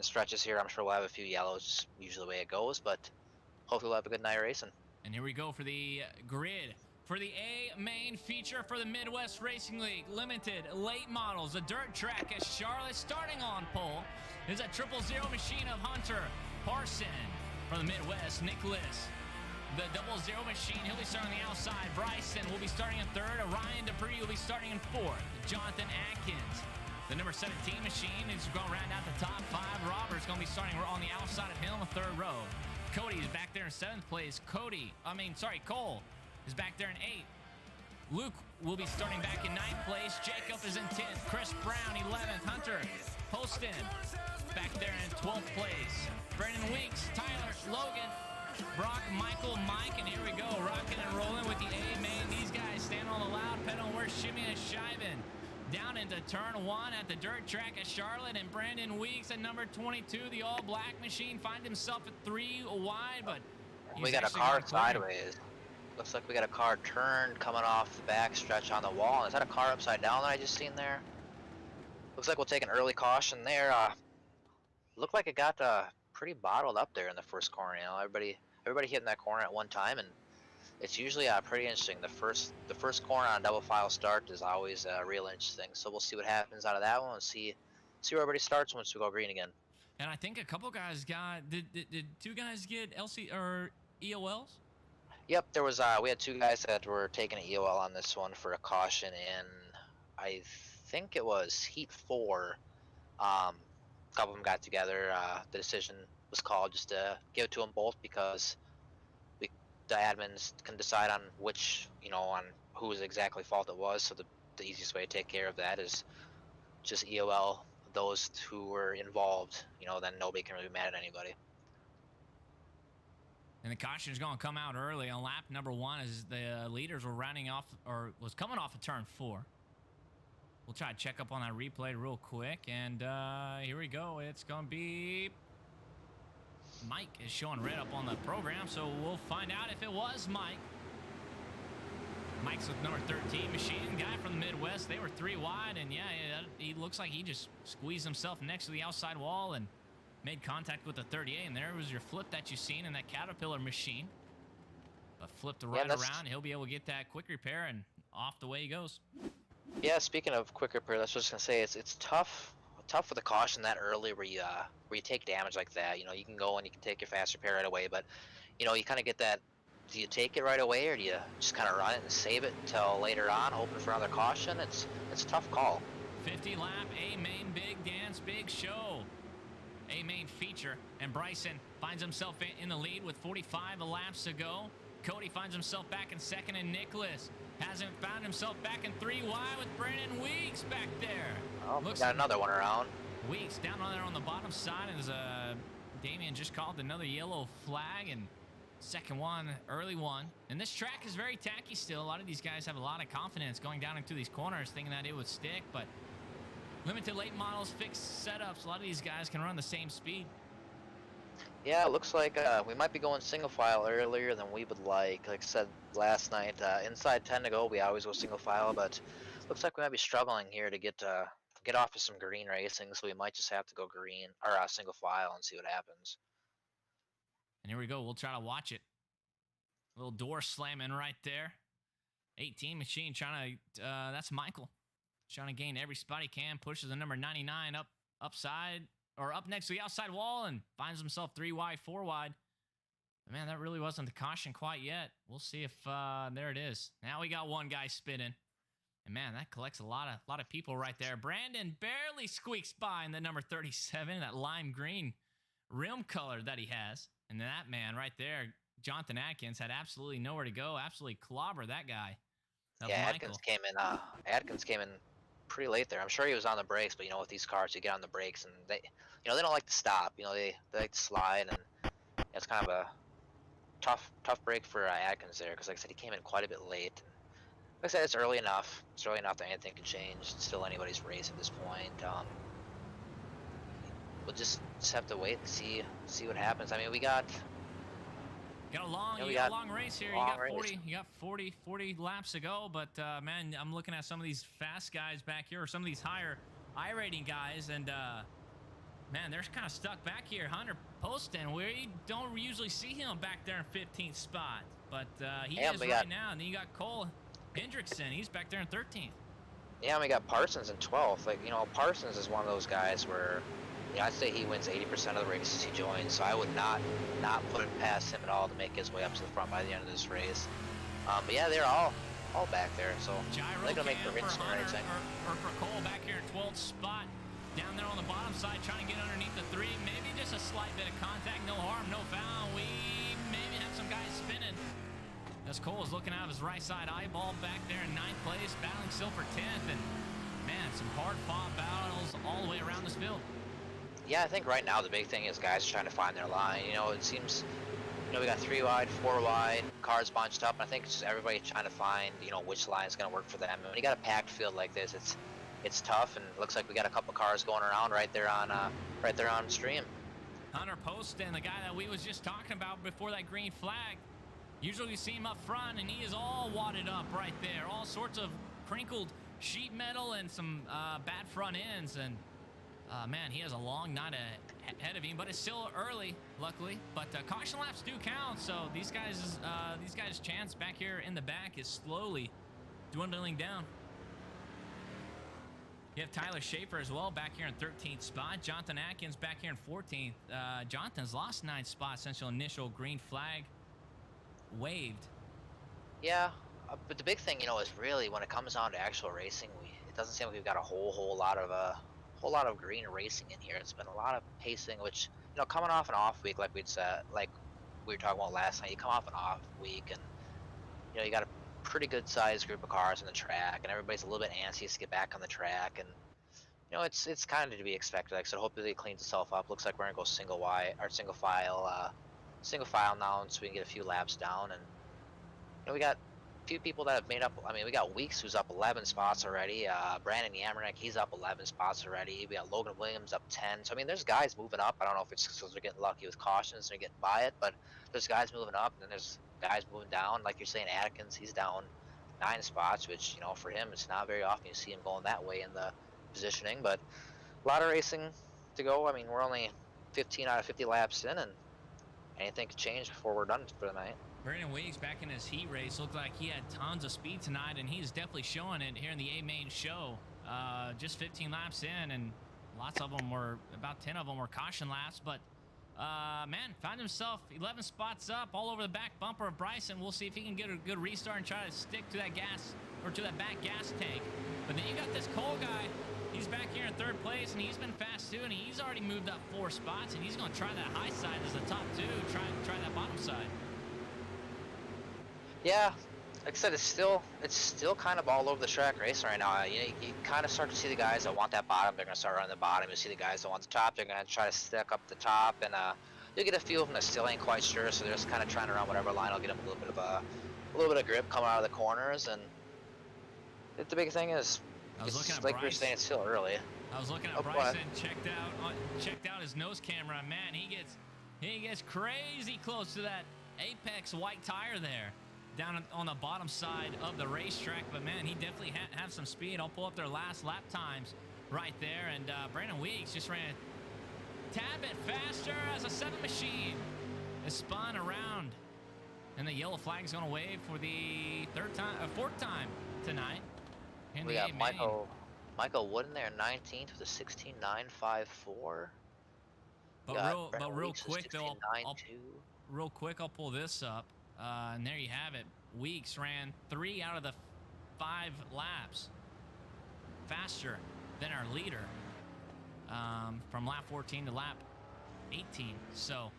stretches here. I'm sure we'll have a few yellows, usually the way it goes, but hopefully we'll have a good night racing. And here we go for the grid. For the A main feature for the Midwest Racing League, limited late models, a dirt track at Charlotte. Starting on pole is a 000 machine of Hunter Parson. From the Midwest, Nicholas. The 00 machine, he'll be starting on the outside. Bryson will be starting in third. Ryan Dupree will be starting in fourth. Jonathan Atkins. The number 17 machine is going to round out the top five. Robert's going to be starting on the outside of him in the third row. Cody is back there in seventh place. Cole is back there in eighth. Luke will be starting back in ninth place. Jacob is in 10th. Chris Brown, 11th. Hunter Poston back there in 12th place. Brandon Weeks, Tyler, Logan, Brock, Michael, Mike, and here we go. Rocking and rolling with the A main. These guys stand on the loud pedal. We're shimmying and shiving down into turn one at the dirt track at Charlotte, and Brandon Weeks at number 22, the all-black machine, find himself at 3 wide, but we got a car sideways. Looks like we got a car turned coming off the back stretch on the wall. Is that a car upside down that I just seen there? Looks like we'll take an early caution there. Looked like it got pretty bottled up there in the first corner. You know, everybody hitting that corner at one time, and it's usually pretty interesting. The first corner on a double file start is always a real interesting. So we'll see what happens out of that one and see where everybody starts once we go green again. And I think a couple guys did two guys get LC or EOLs? Yep, there was we had two guys that were taking an EOL on this one for a caution in, I think it was heat 4. A couple of them got together. The decision was called just to give it to them both, because the admins can decide on on whose exactly fault it was. So the easiest way to take care of that is just EOL those who were involved. Then nobody can really be mad at anybody. And the caution is going to come out early on lap number 1 as the leaders were was coming off of turn 4. We'll try to check up on that replay real quick, and here we go. It's going to be Mike is showing red up on the program, so we'll find out if it was Mike. Mike's with number 13 machine, guy from the Midwest. They were 3 wide, and yeah, he looks like he just squeezed himself next to the outside wall, and made contact with the 38, and there was your flip that you seen in that Caterpillar machine. But flipped right around, he'll be able to get that quick repair, and off the way he goes. Yeah, speaking of quick repair, that's what I was gonna say. It's tough with the caution that early where you take damage like that. You know, you can go and you can take your fast repair right away, but you know, you kind of get that. Do you take it right away, or do you just kind of run it and save it until later on, hoping for another caution? It's a tough call. 50 lap A-Main big dance, big show. A-Main feature, and Bryson finds himself in the lead with 45 laps to go. Cody finds himself back in second, and Nicholas hasn't found himself back in 3 wide with Brandon Weeks back there. Oh, we got another one around. Weeks down on there on the bottom side as Damian just called another yellow flag, and second one, early one. And this track is very tacky still. A lot of these guys have a lot of confidence going down into these corners, thinking that it would stick, but limited late models, fixed setups. A lot of these guys can run the same speed. Yeah, it looks like we might be going single file earlier than we would like. Like I said last night, inside 10 to go, we always go single file, but looks like we might be struggling here to get off of some green racing, so we might just have to go green or single file and see what happens. And here we go. We'll try to watch it. Little door slamming right there. 18 machine trying to. That's Michael trying to gain every spot he can. Pushes the number 99 upside. Or up next to the outside wall and finds himself 3 wide, 4 wide. But man, that really wasn't the caution quite yet. We'll see if there it is. Now we got one guy spinning. And man, that collects a lot of people right there. Brandon barely squeaks by in the number 37, that lime green rim color that he has. And that man right there, Jonathan Atkins, had absolutely nowhere to go. Absolutely clobber that guy. Yeah, Atkins came in pretty late there. I'm sure he was on the brakes, but you know, with these cars, you get on the brakes and they don't like to stop. You know, they like to slide, and it's kind of a tough break for Atkins there, because like I said, he came in quite a bit late. And like I said, it's early enough. It's early enough that anything can change. It's still anybody's race at this point. We'll just have to wait and see what happens. I mean, we got a long race here. You got 40 laps to go, but man, I'm looking at some of these fast guys back here, or some of these higher I-rating guys, and man, they're kind of stuck back here. Hunter Poston, we don't usually see him back there in 15th spot, but he is right now. And then you got Cole Hendrickson. He's back there in 13th. Yeah, and we got Parsons in 12th. Like, you know, Parsons is one of those guys where, you know, I'd say he wins 80% of the races he joins, so I would not put it past him at all to make his way up to the front by the end of this race. But yeah, they're all back there, so they're gonna make for instant racing. Or for Cole back here in 12th spot, down there on the bottom side, trying to get underneath the 3. Maybe just a slight bit of contact, no harm, no foul. We maybe have some guys spinning. As Cole is looking out of his right side eyeball back there in 9th place, battling still for 10th, and man, some hard-fought battles all the way around this field. Yeah, I think right now the big thing is guys trying to find their line. You know, it seems, you know, we got 3 wide, 4 wide, cars bunched up. And I think it's just everybody trying to find, you know, which line is going to work for them. And when you got a packed field like this, it's tough. And it looks like we got a couple cars going around right there on stream. Hunter Poston, the guy that we was just talking about before that green flag. Usually we see him up front, and he is all wadded up right there. All sorts of crinkled sheet metal and some bad front ends. And man, he has a long night ahead of him, but it's still early, luckily. But caution laps do count, so these guys' chance back here in the back is slowly dwindling down. You have Tyler Schaefer as well back here in 13th spot. Jonathan Atkins back here in 14th. Jonathan's lost 9 spots since the initial green flag waved. Yeah, but the big thing, you know, is really when it comes down to actual racing, it doesn't seem like we've got a whole lot of green racing in here. It's been a lot of pacing, which, you know, coming off an off week, like we were talking about last night, you come off an off week, and you know, you got a pretty good sized group of cars on the track, and everybody's a little bit anxious to get back on the track, and you know, it's kind of to be expected. Like I said, hopefully it cleans itself up. Looks like we're gonna go single file now, so we can get a few laps down. And you know, we got a few people that have made up. I mean, we got Weeks, who's up 11 spots already. Brandon Yamanek, he's up 11 spots already. We got Logan Williams up 10. So I mean, there's guys moving up. I don't know if it's because they're getting lucky with cautions and they're getting by it, but there's guys moving up, and then there's guys moving down. Like you're saying, Atkins, he's down 9 spots, which, you know, for him, it's not very often you see him going that way in the positioning. But a lot of racing to go. I mean, we're only 15 out of 50 laps in, and anything could change before we're done for the night. Brandon Weeks back in his heat race looked like he had tons of speed tonight, and he's definitely showing it here in the A-Main show. Just 15 laps in, and lots of them were, about 10 of them were caution laps, but man, found himself 11 spots up all over the back bumper of Bryson. We'll see if he can get a good restart and try to stick to that gas, or to that back gas tank. But then you got this Cole guy. He's back here in third place, and he's been fast too, and he's already moved up 4 spots, and he's going to try that high side as the top 2, try that bottom side. Yeah, like I said, it's still kind of all over the track racing right now. You kind of start to see the guys that want that bottom, they're going to start running the bottom. You see the guys that want the top, they're going to try to stick up the top, and you'll get a few of them that still ain't quite sure, so they're just kind of trying to run whatever line will get them a little bit of grip coming out of the corners. And the big thing is, I was looking at like Bryce. we were saying, it's still early. I was looking at Bryson, checked out his nose camera. Man, he gets crazy close to that Apex white tire there, down on the bottom side of the racetrack. But man, he definitely have some speed. I'll pull up their last lap times right there, and Brandon Weeks just ran a tad bit faster as a 7 machine. It spun around, and the yellow flag's going to wave for the fourth time tonight. We got Michael Wood in there, 19th with a 16.954. But real quick though, I'll pull this up, and there you have it. Weeks ran 3 out of the 5 laps faster than our leader, from lap 14 to lap 18. So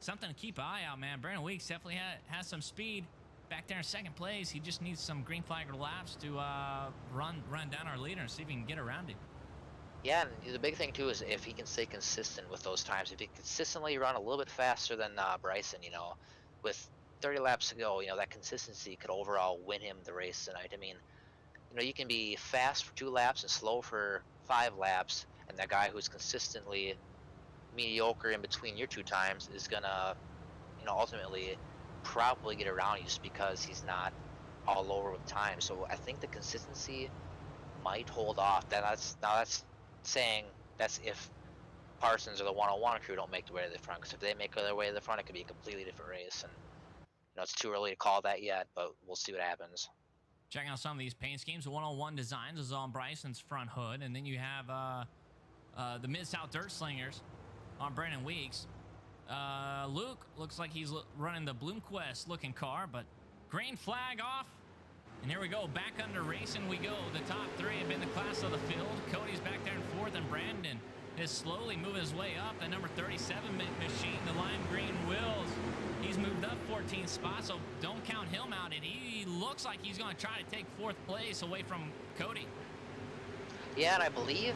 something to keep an eye out, man. Brandon Weeks definitely has some speed. Back there in second place, he just needs some green flag laps to run down our leader and see if he can get around him. Yeah, and the big thing too is if he can stay consistent with those times. If he consistently run a little bit faster than Bryson, with 30 laps to go, that consistency could overall win him the race tonight. I mean, you can be fast for 2 laps and slow for 5 laps, and that guy who's consistently mediocre in between your 2 times is gonna, ultimately probably get around you just because he's not all over with time. So I think the consistency might hold off. That's saying that's if Parsons or the 101 crew don't make their way to the front, because if they make their way to the front, it could be a completely different race. And it's too early to call that yet, but we'll see what happens. Checking out some of these paint schemes. 101 Designs is on Bryson's front hood, and then you have the Mid-South Dirt Slingers on Brandon Weeks. Luke looks like he's running the Bloomquist looking car, but green flag off. And here we go, back under racing we go. The top 3 have been the class of the field. Cody's back there in 4th, and Brandon is slowly moving his way up. The number 37 machine, the lime green wheels, he's moved up 14 spots, so don't count him out. And he looks like he's going to try to take 4th place away from Cody. Yeah, and I believe,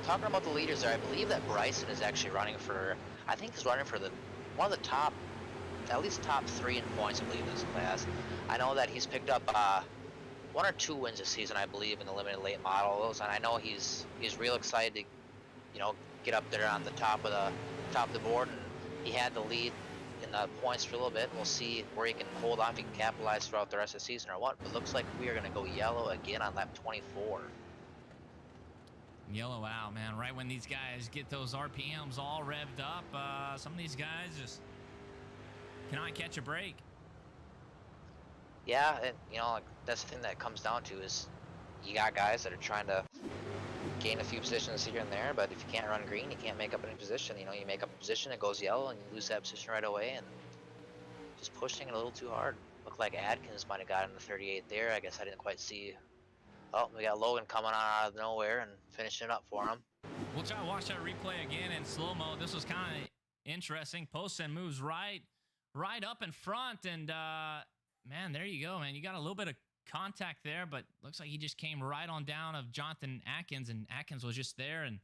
talking about the leaders there, I believe that Bryson is actually running for, I think he's running for one of the top, at least top 3 in points, I believe, in this class. I know that he's picked up 1 or 2 wins this season, I believe, in the limited late models, and I know he's real excited to, get up there on the top of the board, and he had the lead in the points for a little bit. We'll see where he can hold on, if he can capitalize throughout the rest of the season or what. But it looks like we are going to go yellow again on lap 24. Yellow out, man. Right when these guys get those RPMs all revved up, some of these guys just cannot catch a break. Yeah, and that's the thing that comes down to is you got guys that are trying to gain a few positions here and there, but if you can't run green, you can't make up any position. You make up a position, it goes yellow, and you lose that position right away, and just pushing it a little too hard. Looked like Adkins might have gotten the 38 there. I guess I didn't quite see. Oh, we got Logan coming on out of nowhere and finishing it up for him. We'll try to watch that replay again in slow-mo. This was kind of interesting. Poston moves right up in front, and man, there you go, man. You got a little bit of contact there, but looks like he just came right on down of Jonathan Atkins, and Atkins was just there, and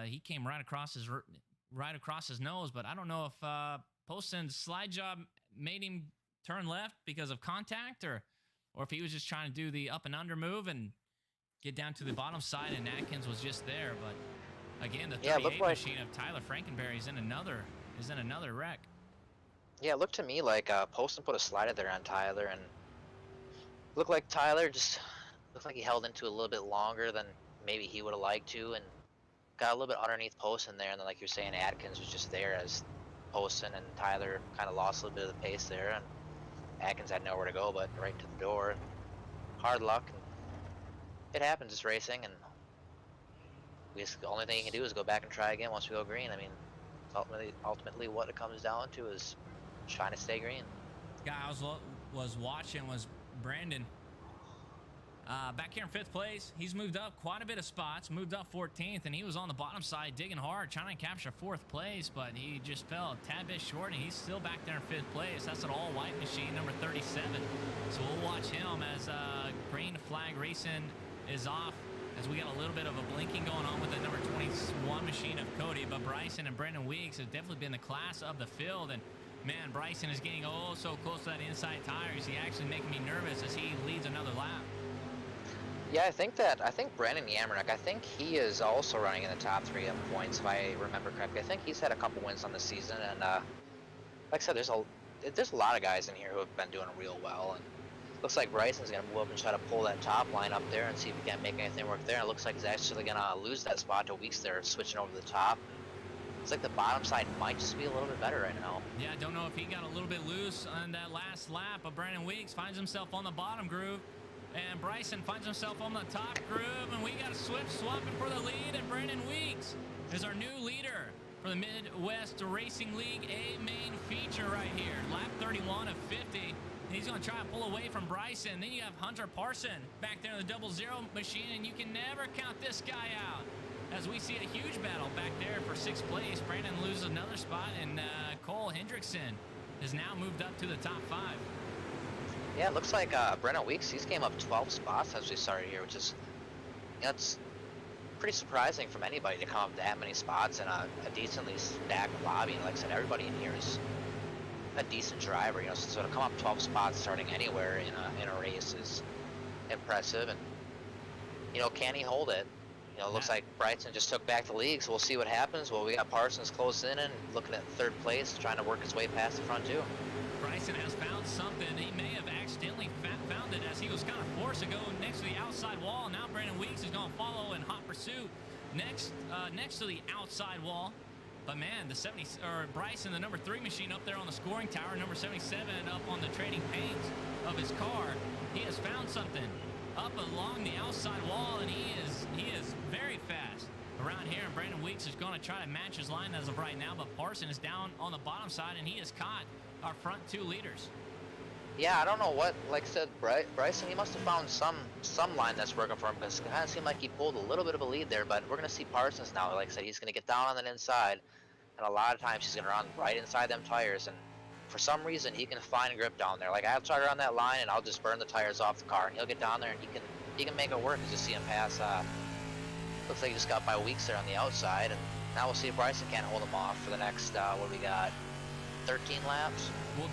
he came right across his nose. But I don't know if Poston's slide job made him turn left because of contact, or if he was just trying to do the up and under move and get down to the bottom side, and Atkins was just there. But again, the 38 machine of Tyler Frankenberry is in another wreck. Yeah, it looked to me like Poston put a slider there on Tyler, and looked like Tyler just looked like he held into a little bit longer than maybe he would have liked to, and got a little bit underneath Poston there, and then like you're saying, Atkins was just there as Poston and Tyler kind of lost a little bit of the pace there, and Atkins had nowhere to go but right to the door. And hard luck, and it happens. It's racing, and the only thing you can do is go back and try again once we go green. I mean, ultimately what it comes down to is trying to stay green. Guy I was watching was Brandon. Back here in 5th place, he's moved up quite a bit of spots, moved up 14th, and he was on the bottom side digging hard, trying to capture 4th place, but he just fell a tad bit short, and he's still back there in 5th place. That's an all-white machine, number 37. So we'll watch him as green flag racing is off, as we got a little bit of a blinking going on with the number 21 machine of Cody, but Bryson and Brendan Weeks have definitely been the class of the field, and man, Bryson is getting oh so close to that inside tire. Is he actually making me nervous as he leads another lap? Yeah, I think Brandon Yamanek, I think he is also running in the top 3 in points, if I remember correctly. I think he's had a couple wins on the season, and like I said, there's a lot of guys in here who have been doing real well, and looks like Bryson's gonna move up and try to pull that top line up there and see if he can't make anything work there. And it looks like he's actually gonna lose that spot to Weeks there, switching over to the top. It's like the bottom side might just be a little bit better right now. Yeah, I don't know if he got a little bit loose on that last lap, but Brandon Weeks finds himself on the bottom groove. And Bryson finds himself on the top groove, and we got a Swift swapping for the lead, and Brandon Weeks is our new leader for the Midwest Racing League A main feature right here. Lap 31 of 50. He's going to try and pull away from Bryson. Then you have Hunter Parson back there in the 00 machine, and you can never count this guy out. As we see a huge battle back there for 6th place. Brandon loses another spot, and Cole Hendrickson has now moved up to the top 5. Yeah, it looks like Brennan Weeks, he's came up 12 spots as we started here, which is, you know, it's pretty surprising from anybody to come up that many spots in a decently stacked lobby. And like I said, everybody in here is a decent driver, you know, so to come up 12 spots starting anywhere in a race is impressive. And, you know, can he hold it? You know, it looks like Bryson just took back the lead, so we'll see what happens. Well, we got Parsons close in and looking at 3rd place, trying to work his way past the front two. Bryson has found something. He may have accidentally found it as he was kind of forced to go next to the outside wall. Now Brandon Weeks is going to follow in hot pursuit next to the outside wall. But man, Bryson, the number 3 machine up there on the scoring tower, number 77 up on the trading panes of his car, he has found something up along the outside wall, and he is very fast around here. And Brandon Weeks is going to try to match his line as of right now, but Parson is down on the bottom side, and he has caught our front 2 leaders. Yeah, I don't know what, like I said, Bryson, he must have found some line that's working for him, because it kind of seemed like he pulled a little bit of a lead there. But we're going to see Parsons now. Like I said, he's going to get down on that inside, and a lot of times he's going to run right inside them tires, and for some reason he can find grip down there. Like, I'll try to run that line and I'll just burn the tires off the car, and he'll get down there and he can make it work. You just see him pass. Looks like he just got by Weeks there on the outside, and now we'll see if Bryson can't hold him off for the next what do we got, 13 laps. We'll